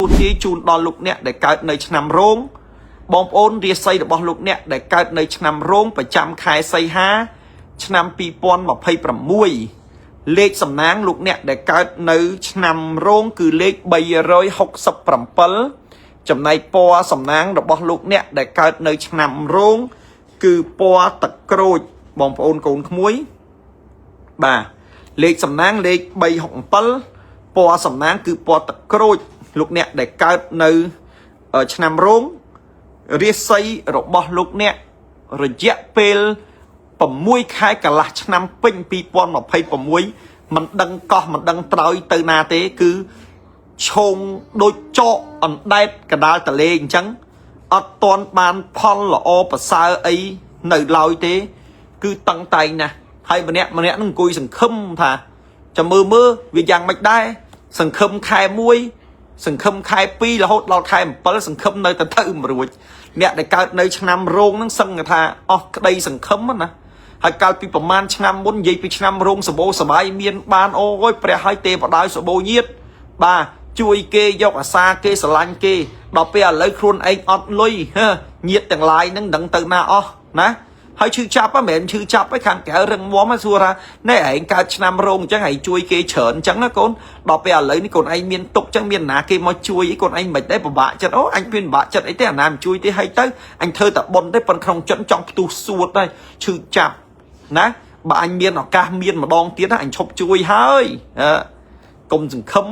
ទូទាជូនដល់លោកអ្នកដែលកើតនៅឆ្នាំរោងបងប្អូនរាសីរបស់លោកអ្នកដែលកើតនៅឆ្នាំរោងប្រចាំខែសីហាឆ្នាំ2026លេខសំណាងលោកអ្នកដែលកើតនៅឆ្នាំរោងគឺលេខ367ចំណែកពណ៌សំណាងរបស់លោកអ្នកដែលកើតនៅឆ្នាំរោងគឺពណ៌ទឹកក្រូចបងប្អូនកូនក្មួយបាទលេខសំណាងលេខ367ពណ៌សំណាងគឺពណ៌ទឹកក្រូចលោកអ្នកដែលកើតនៅឆ្នាំរោងរាសីរបស់លោកអ្នករយៈពេល6ខែកន្លះឆ្នាំពេញ2026មិនដឹងកោះមិនដឹងត្រើយទៅណាទេគឺឈោងដូចចកអណ្ដែតកដាលតលេអញ្ចឹងអត់ទាន់បានផលល្អប្រសើរអីនៅឡើយទេគឺតឹងតែងណាស់ហើយម្នាក់នឹងអង្គុយសង្ឃឹមថាចាំមើលវាយ៉ាងម៉េចដែរសង្ឃឹមខែ1សង្ឃឹមខែ2រហូតដល់ខែ7សង្ឃឹមនៅតែទៅមិនរួចអ្នកដែលកើតនៅឆ្នាំរោងហ្នឹងសឹងថាអស់ក្តីសង្ឃឹមណាហើយកាលពីប្រហែលឆ្នាំមុននិយាយពីឆ្នាំរោងសបោសបាយមានបានអូយព្រះហើយទេវតាសបោញាតបាទជួយគេយកអាសាគេស្រឡាញ់គេដល់ពេលឥឡូវខ្លួនឯងអត់លុយញាតទាំងឡាយហ្នឹងដឹងទៅណាអស់ណាហើយឈឺចាប់មិនមែនឈឺចាប់ឯខាងក្រៅរឹងមាំសួរថាណែឯងកើតឆ្នាំរោងអញ្ចឹងឯងជួយគេច្រើនអញ្ចឹងណាកូនដល់ពេលឥឡូវនេះកូនឯងមានទុកអញ្ចឹងមានណាគេមកជួយអីកូនឯងមិនដែរពិបាកចិត្តអូអញមានពិបាកចិត្តអីទេអាណាមិនជួយទេហើយទៅអញធ្វើតែប៉ុនទេប៉ុនក្នុងចិត្តចង់ផ្ទុះសួតហើយឈឺចាប់ណាបើអញមានឱកាសមានម្ដងទៀតណាអញឈប់ជួយហើយកុំសង្ឃឹម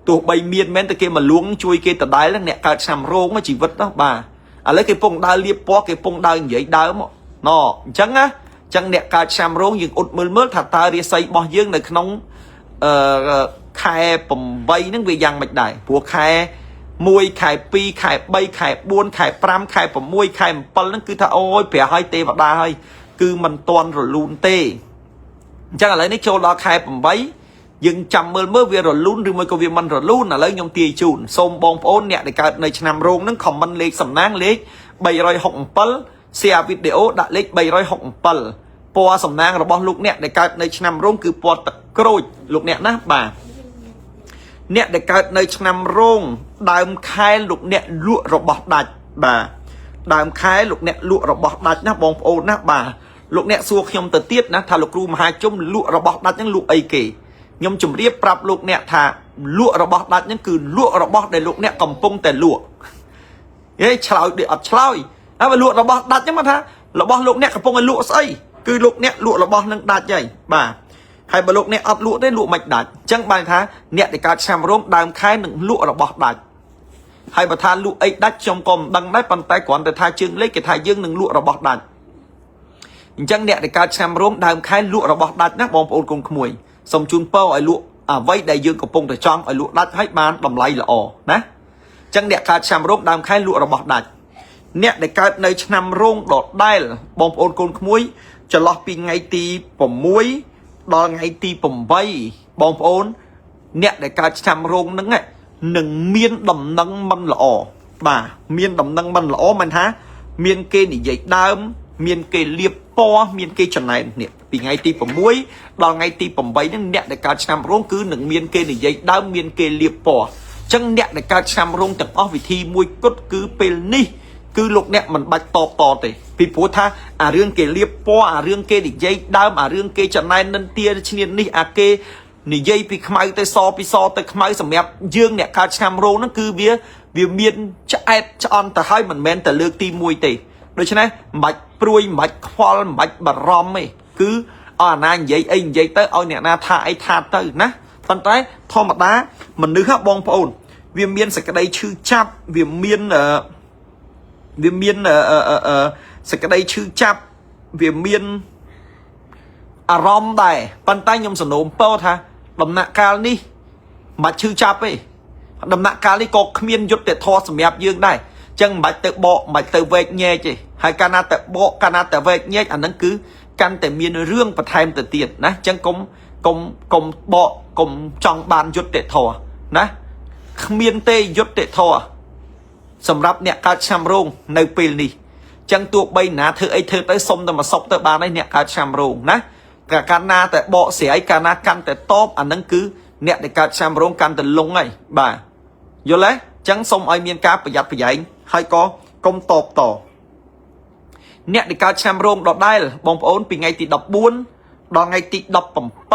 ទោះបីមានមែនតែគេមកលួងជួយគេដដែលអ្នកកើតឆ្នាំរោងជីវិតđóបាទឥឡូវគេពងដើរលៀបពណ៌គេពងដើរនិយាយដើមណអញ្ចឹងណាអញ្ចឹងអ្នកកើតឆ្នាំរោងយើងអ៊ុតមើលថាតើរាសីរបស់យើងនៅក្នុងខែ8ហ្នឹងវាយ៉ាងម៉េចដែរព្រោះខែ1ខែ2ខែ3ខែ4ខែ5ខែ6ខែ7ហ្នឹងគឺថាអូយព្រះហើយទេវតាហើយគឺមិនទាន់រលូនទេអញ្ចឹងឥឡូវនេះចូលដល់ខែ8យើងចាំមើលវារលូនឬមួយក៏វាមិនរលូនឥឡូវខ្ញុំទាយជូនសូមបងប្អូនអ្នកដែលកើតនៅឆ្នាំរោងហ្នឹងខមមិនលេខសំណាងលេខ367 share វីដេអូដាក់លេខ367ពណ៌សំណាងរបស់លោកអ្នកដែលកើតនៅឆ្នាំរោងគឺពណ៌ទឹកក្រូចលោកអ្នកណាបាទអ្នកដែលកើតនៅឆ្នាំរោងដើមខែលោកអ្នកលក់របស់ដាច់បាទដើមខែលោកអ្នកលក់របស់ដាច់ណាបងប្អូនណាបាទលោកអ្នកសួរខ្ញុំទៅទៀតណាថាលោកគ្រូមហាជុំលក់របស់ដាច់ហ្នឹងលក់អីគេខ្ញុំជម្រាបប្រាប់លោកអ្នកថាលក់របស់ដាច់ហ្នឹងគឺលក់របស់ដែលលោកអ្នកកំពុងតែលក់ឆ្លើយដូចអត់ឆ្លើយហើយលក់របស់ដាច់ហ្នឹងមកថារបស់លោកអ្នកកំពុងតែលក់ស្អីគឺលោកអ្នកលក់របស់នឹងដាច់ហើយបាទហើយបើលោកអ្នកអត់លក់ទេលក់មិនដាច់អញ្ចឹងបានថាអ្នកដែលកើតឆ្នាំរោងដើមខែនឹងលក់របស់ដាច់ហើយបើថាលក់អីដាច់ខ្ញុំក៏មិនដឹងដែរប៉ុន្តែគ្រាន់តែថាជើងលេខគេថាយើងនឹងលក់របស់ដាច់អញ្ចឹងអ្នកដែលកើតឆ្នាំរោងដើមខែលក់របស់ដាច់ណាបងប្អូនកូនក្មួយសូមជូនពរឲ្យលក់អ្វីដែលយើងកំពុងតែចង់ឲ្យលក់ដាច់ឲ្យបានតម្លៃល្អណាអញ្ចឹងអ្នកកើតឆ្នាំរោងដើមខែលក់របស់ដាច់អ្នកដែលកើតនៅឆ្នាំរោងដដែលបងប្អូនកូនក្មួយចន្លោះពីថ្ងៃទី6ដល់ថ្ងៃទី8បងប្អូនអ្នកដែលកើតឆ្នាំរោងហ្នឹងនឹងមានដំណឹងមិនល្អបាទមានដំណឹងមិនល្អមិនថាមានគេនិយាយដើមមានគេលៀបពណ៌មានគេចំណែននេះពីថ្ងៃទី6ដល់ថ្ងៃទី8ហ្នឹងអ្នកដែលកើតឆ្នាំរោងគឺនឹងមានគេនិយាយដើមមានគេលៀបពណ៌អញ្ចឹងអ្នកដែលកើតឆ្នាំរោងទាំងអស់វិធីមួយគត់គឺពេលនេះគឺលោកអ្នកមិនបាច់តបតទេពីព្រោះថាអារឿងគេលៀបពណ៌អារឿងគេនិយាយដើមអារឿងគេចំណែននិន្ទាឈ្នាននេះអាគេនិយាយពីខ្មៅទៅសពីសទៅខ្មៅសម្រាប់យើងអ្នកកើតឆ្នាំរោងហ្នឹងគឺវាមានឆ្អែតឆ្អន់ទៅហើយមិនមែនតែលើកទី1ទេដូច្នេះមិនបាច់ព្រួយមិនបាច់ខ្វល់មិនបាច់បារម្ភទេគឺអាណានិយាយអីនិយាយទៅឲ្យអ្នកណាថាអីថាទៅណាប៉ុន្តែធម្មតាមនុស្សបងប្អូនវាមានសេចក្តីឈឺចាប់វាមានសេចក្តីឈឺចាប់វាមានអារម្មណ៍ដែរប៉ុន្តែខ្ញុំសនោមពរថាដំណាក់កាលនេះមិនឈឺចាប់ទេដំណាក់កាលនេះក៏គ្មានយុត្តិធម៌សម្រាប់យើងដែរចឹងមិនបាច់ទៅបកមិនបាច់ទៅវែកញែកទេហើយកាលណាតែបកកាលណាតែវែកញែកអាហ្នឹងគឺកាន់តែមានរឿងបន្ថែមទៅទៀតណាចឹងកុំបកកុំចង់បានយុត្តិធម៌ណាគ្មានទេយុត្តិធម៌សម្រាប់អ្នកកើតឆ្នាំរោងនៅពេលនេះចឹងទោះបីណាធ្វើអីធ្វើទៅសុំតែមកសុកទៅបានហើយអ្នកកើតឆ្នាំរោងណាកាលណាតែបកស្រាយកាលណាកាន់តែតបអាហ្នឹងគឺអ្នកដែលកើតឆ្នាំរោងកាន់តែលងហើយបាទ យល់ទេចឹងសូមឲ្យមានការប្រយ័ត្នប្រយែងហើយក៏កុំតបតអ្នកដែលកើតឆ្នាំរោងដដែលបងប្អូនពីថ្ងៃទី14ដល់ថ្ងៃទី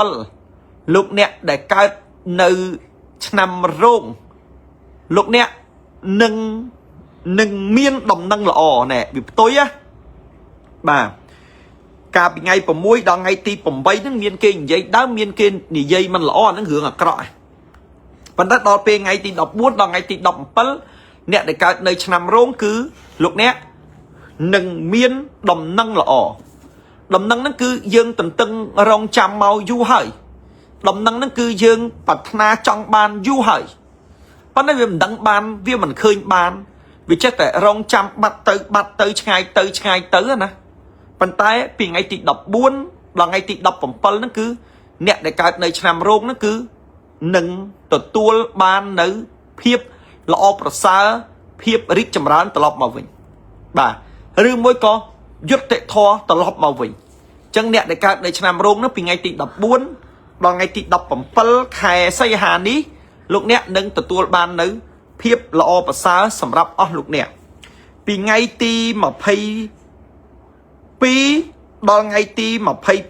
17លោកអ្នកដែលកើតនៅឆ្នាំរោងលោកអ្នកនឹងមានដំណឹងល្អណែវាផ្ទុយណាបាទកាលពីថ្ងៃ6ដល់ថ្ងៃទី8ហ្នឹងមានគេនិយាយដើមមានគេនិយាយមិនល្អហ្នឹងរឿងអាក្រក់ប៉ុន្តែដល់ពេលថ្ងៃទី14ដល់ថ្ងៃទី17អ្នកដែលកើតនៅឆ្នាំរោងគឺលោកអ្នកនឹងមានដំណឹងល្អដំណឹងហ្នឹងគឺយើងទន្ទឹងរង់ចាំមកយូរហើយដំណឹងហ្នឹងគឺយើងប្រាថ្នាចង់បានយូរហើយប៉ុន្តែវាមិនដឹងបានវាមិនឃើញបានវាចេះតែរង់ចាំបាត់ទៅឆ្ងាយទៅណាប៉ុន្តែពីថ្ងៃទី14ដល់ថ្ងៃទី17ហ្នឹងគឺអ្នកដែលកើតនៅឆ្នាំរោងហ្នឹងគឺនឹងទទួលបាននៅភាពល្អប្រសើរភាពរីកចម្រើនត្រឡប់មកវិញបាទឬមួយក៏យុត្តិធម៌ត្រឡប់មកវិញអញ្ចឹងអ្នកដែលកើតនៅឆ្នាំរោងហ្នឹងពីថ្ងៃទី14ដល់ថ្ងៃទី17ខែសីហានេះលោកអ្នកនឹងទទួលបាននៅភាពល្អប្រសើរសម្រាប់អស់លោកអ្នកពីថ្ងៃទី22ដល់ថ្ងៃទី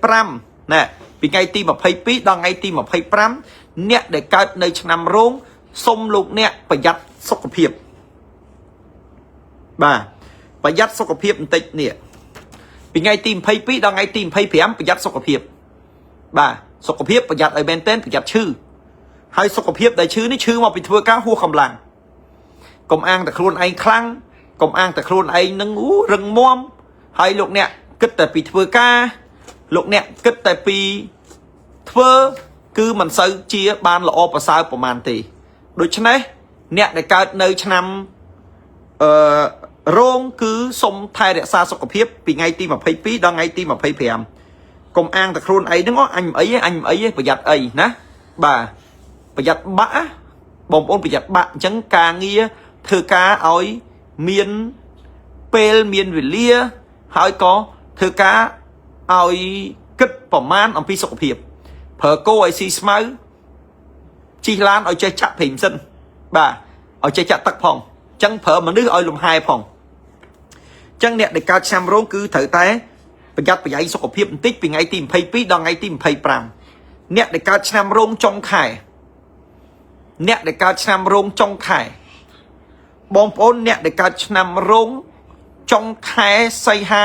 25ណែពីថ្ងៃទី22ដល់ថ្ងៃទី25អ្នកដែលកើតនៅឆ្នាំរោងសូមលោកអ្នកប្រយ័ត្នសុខភាពបាទប្រយ័ត្នសុខភាពបន្តិចនេះពីថ្ងៃទី22ដល់ថ្ងៃទី25ប្រយ័ត្នសុខភាពបាទសុខភាពប្រយ័ត្នឲ្យមែនទែនប្រយ័ត្នឈឺហើយសុខភាពដែលឈឺនេះឈឺមកពីធ្វើការហួសកម្លាំងកុំអាងតែខ្លួនឯងខ្លាំងកុំអាងតែខ្លួនឯងនឹងរឹងមាំហើយលោកអ្នកគិតតែពីធ្វើការលោកអ្នកគិតតែពីធ្វើគឺមិនសូវជាបានល្អប្រសើរប្រមាណទេដូច្នេះអ្នកដែលកើតនៅឆ្នាំរោងគឺសុំថែរក្សាសុខភាពពីថ្ងៃទី22ដល់ថ្ងៃទី25កុំអាងតែខ្លួនឯងហ្នឹងអញមិនអីទេប្រយ័ត្នអីណាបាទប្រយ័ត្នបាក់បងប្អូនប្រយ័ត្នបាក់អញ្ចឹងការងារធ្វើការឲ្យមានពេលមានវេលាហើយក៏ធ្វើការឲ្យគិតប្រមាណអំពីសុខភាពប្រើគោឲ្យស៊ីស្មៅជិះឡានឲ្យចេះចាក់ព្រេងសិនបាទឲ្យចេះចាក់ទឹកផងអញ្ចឹងប្រើមនុស្សឲ្យលំហែផងអញ្ចឹងអ្នកដែលកើតឆ្នាំរោងគឺត្រូវតែប្រយ័ត្នប្រយែងសុខភាពបន្តិចពីថ្ងៃទី22ដល់ថ្ងៃទី25អ្នកដែលកើតឆ្នាំរោងចុងខែអ្នកដែលកើតឆ្នាំរោងចុងខែបងប្អូនអ្នកដែលកើតឆ្នាំរោងចុងខែសីហា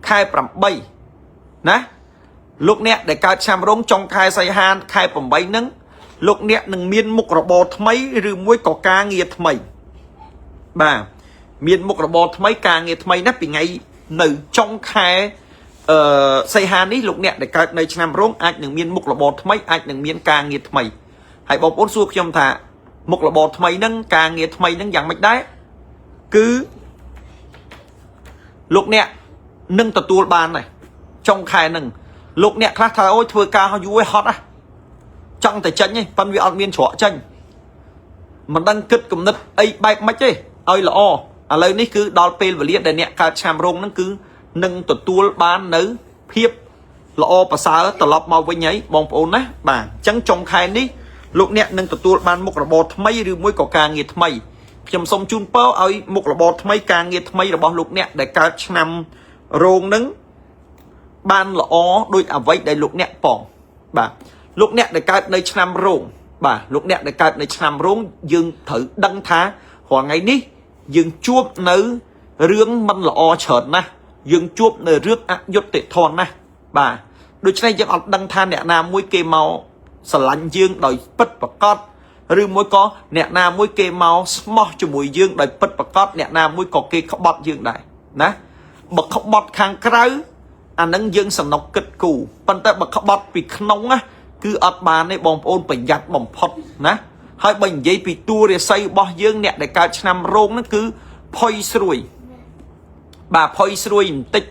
ខែ8ណាលោកអ្នកដែលកើតឆ្នាំរោងចុងខែសីហាខែ8ហ្នឹងលោកអ្នកនឹងមានមុខរបរថ្មីឬមួយក៏ការងារថ្មីបាទមានមុខរបរថ្មីការងារថ្មីណាពីថ្ងៃនៅចុងខែសីហានេះលោកអ្នកដែលកើតនៅឆ្នាំរោងអាចនឹងមានមុខរបរថ្មីអាចនឹងមានការងារថ្មីហើយបងប្អូនសួរខ្ញុំថាមុខរបរថ្មីហ្នឹងការងារថ្មីហ្នឹងយ៉ាងម៉េចដែរគឺលោកអ្នកនឹងទទួលបានដែរចុងខែហ្នឹងលោកអ្នកខ្លះថាអូយធ្វើការយូរឯហត់ចង់តែចេញទេប៉ុន្តែវាអត់មានច្រកចេញមិនដឹងគិតគំនិតអីបែបម៉េចទេឲ្យល្អឥឡូវនេះគឺដល់ពេលវេលាដែលអ្នកកើតឆ្នាំរោងហ្នឹងគឺនឹងទទួលបាននៅភាពល្អប្រសើរត្រឡប់មកវិញហើយបងប្អូនណាបាទអញ្ចឹងចុងខែនេះលោកអ្នកនឹងទទួលបានមុខរបរថ្មីឬមួយក៏ការងារថ្មីខ្ញុំសូមជូនពរឲ្យមុខរបរថ្មីការងារថ្មីរបស់លោកអ្នកដែលកើតឆ្នាំរោងហ្នឹងបានល្អដូចអ្វីដែលលោកអ្នកប៉ងបាទលោកអ្នកដែលកើតនៅឆ្នាំរោងបាទលោកអ្នកដែលកើតនៅឆ្នាំរោងយើងត្រូវដឹងថារាល់ថ្ងៃនេះយើងជួបនៅរឿងមិនល្អច្រើនណាស់យើងជួបនៅរឿងអយុត្តិធម៌ណាស់បាទដូច្នេះយើងអត់ដឹងថាអ្នកណាមួយគេមកស្រឡាញ់យើងដោយពិតប្រាកដឬមួយក៏អ្នកណាមួយគេមកស្មោះជាមួយយើងដោយពិតប្រាកដអ្នកណាមួយក៏គេក្បត់យើងដែរណាបើក្បត់ខាងក្រៅអានឹងយើងសំណុកគិតគូប៉ុន្តែបើក្បត់ពីក្នុងណាគឺអត់បានទេបងប្អូនប្រយ័ត្នបំផុតណាហើយបើនិយាយពីតួរាសីរបស់យើងអ្នកដែលកើតឆ្នាំរោងហ្នឹងគឺផុយស្រួយបាទផុយស្រួយបន្តិច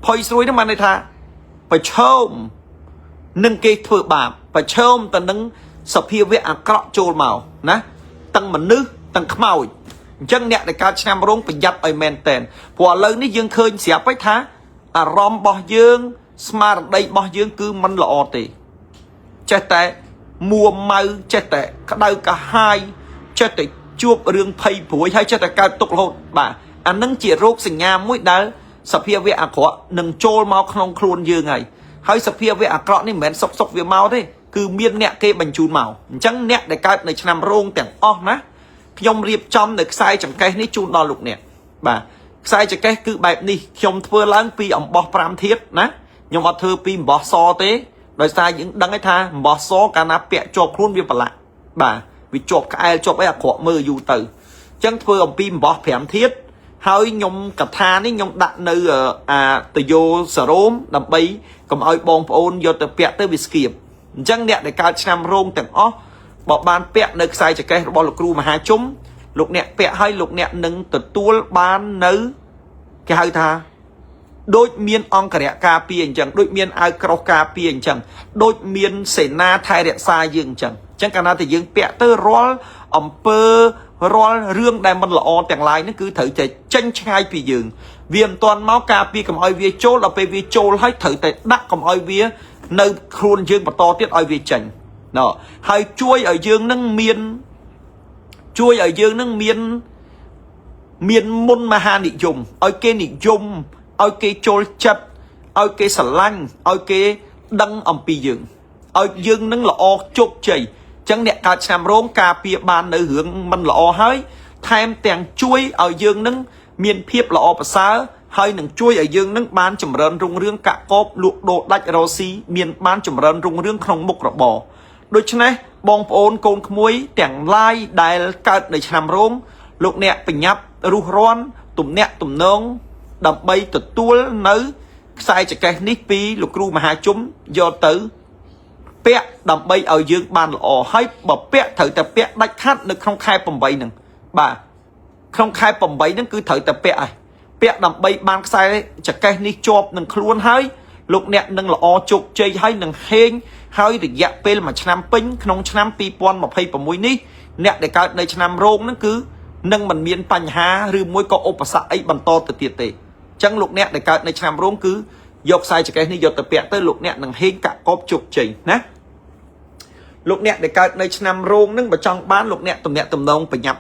ផុយស្រួយហ្នឹងបានន័យថាប្រឈមនឹងគេធ្វើបាបប្រឈមទៅនឹងសភាវៈអាក្រក់ចូលមកណាទាំងមនុស្សទាំងខ្មោចអញ្ចឹងអ្នកដែលកើតឆ្នាំរោងប្រយ័ត្នឲ្យមែនតែនព្រោះឥឡូវនេះយើងឃើញស្រាប់ហើយថាអារម្មណ៍របស់យើងស្មារតីរបស់យើងគឺមិនល្អទេចេះតែមួម៉ៅចេះតែក្តៅកាហាយ ចេះតែជួបរឿងភ័យព្រួយហើយចេះតែកើតទុក្ខរហូតបាទអានឹងជារោគសញ្ញាមួយដែលសភាវៈអាក្រក់នឹងចូលមកក្នុងខ្លួនយើងហើយសភាវៈអាក្រក់នេះមិនមែនសុកវាមកទេគឺមានអ្នកគេបញ្ជូនមកអញ្ចឹងអ្នកដែលកើតនៅឆ្នាំរោងទាំងអស់ណាខ្ញុំរៀបចំនៅខ្សែចង្កេះនេះជូនដល់លោកអ្នកបាទខ្សែចង្កេះគឺបែបនេះខ្ញុំធ្វើឡើងពីអំបោះ5ធាតុណាខ្ញុំអត់ធ្វើពីអំបោះសទេដោយសារយើងដឹងថាអំបោះសកាលណាពាក់ជាប់ខ្លួនវាប្រឡាក់បាទវាជាប់ក្អែលជាប់អីអាក្រក់មើលយូរទៅអញ្ចឹងធ្វើអំពីអំបោះ5ធាតុហើយខ្ញុំកថានេះខ្ញុំដាក់នៅតយោសារ៉ូមដើម្បីកុំឲ្យបងប្អូនយកទៅពាក់ទៅវាស្គៀបអញ្ចឹងអ្នកដែលកើតឆ្នាំរោងទាំងអស់បើបានពាក់នៅខ្សែចង្កេះរបស់លោកគ្រូមហាជុំលោកអ្នកពាក់ឲ្យលោកអ្នកនឹងទទួលបាននៅគេហៅថាដូចមានអង្គរៈការពារអញ្ចឹងដូចមានអាវក្រោះការពារអញ្ចឹងដូចមានសេនាថែរក្សាយើងអញ្ចឹងកាលណាតែយើងពាក់ទៅរាល់អំពើរាល់រឿងដែលមិនល្អទាំងឡាយនេះគឺត្រូវតែចេញឆ្ងាយពីយើងវាមិនទាន់មកការពារកុំឲ្យវាចូលដល់ពេលវាចូលហើយត្រូវតែដាក់កុំឲ្យវានៅខ្លួនយើងបន្តទៀតឲ្យវាចេញណ៎ហើយជួយឲ្យយើងនឹងមានមុនមហានិយមឲ្យគេនិយមឲ្យគេចូលចិត្តឲ្យគេស្រឡាញ់ឲ្យគេដឹងអំពីយើងឲ្យយើងនឹងល្អជោគជ័យអញ្ចឹងអ្នកកើតឆ្នាំរោងការពារបាននៅរឿងមិនល្អហើយថែមទាំងជួយឲ្យយើងនឹងមានភាពល្អប្រសើរហើយនឹងជួយឲ្យយើងនឹងបានចម្រើនរុងរឿងកាក់កបលក់ដូរដាច់រ៉ូស៊ីមានបានចម្រើនរុងរឿងក្នុងមុខរបរដូច្នេះបងប្អូនកូនក្មួយទាំងឡាយដែលកើតនៅឆ្នាំរោងលោកអ្នកប្រញាប់រុះរាន់ទំនាក់ទំនងដើម្បីទទួលនៅខ្សែចង្កេះនេះពីលោកគ្រូមហាជុំយកទៅពាក់ដើម្បីឲ្យយើងបានល្អហើយបើពាក់ត្រូវតែពាក់ដាច់ខាត់នៅក្នុងខែ8ហ្នឹងបាទក្នុងខែ8ហ្នឹងគឺត្រូវតែពាក់ហើយពាក់ដើម្បីបានខ្សែចង្កេះនេះជាប់នឹងខ្លួនហើយលោកអ្នកនឹងល្អជោគជ័យហើយនឹងហេងហើយរយៈពេល1ឆ្នាំពេញក្នុងឆ្នាំ2026នេះអ្នកដែលកើតនៅឆ្នាំរោងហ្នឹងគឺនឹងមិនមានបញ្ហាឬមួយក៏ឧបសគ្គអីបន្តទៅទៀតទេអញ្ចឹងលោកអ្នកដែលកើតនៅឆ្នាំរោងគឺយកខ្សែចង្កេះនេះយកទៅពាក់ទៅលោកអ្នកនឹងហេងកាក់កបជោគជ័យណាលោកអ្នកដែលកើតនៅឆ្នាំរោងនឹងបើចង់បានលោកអ្នកទំនាក់ទំនងប្រញាប់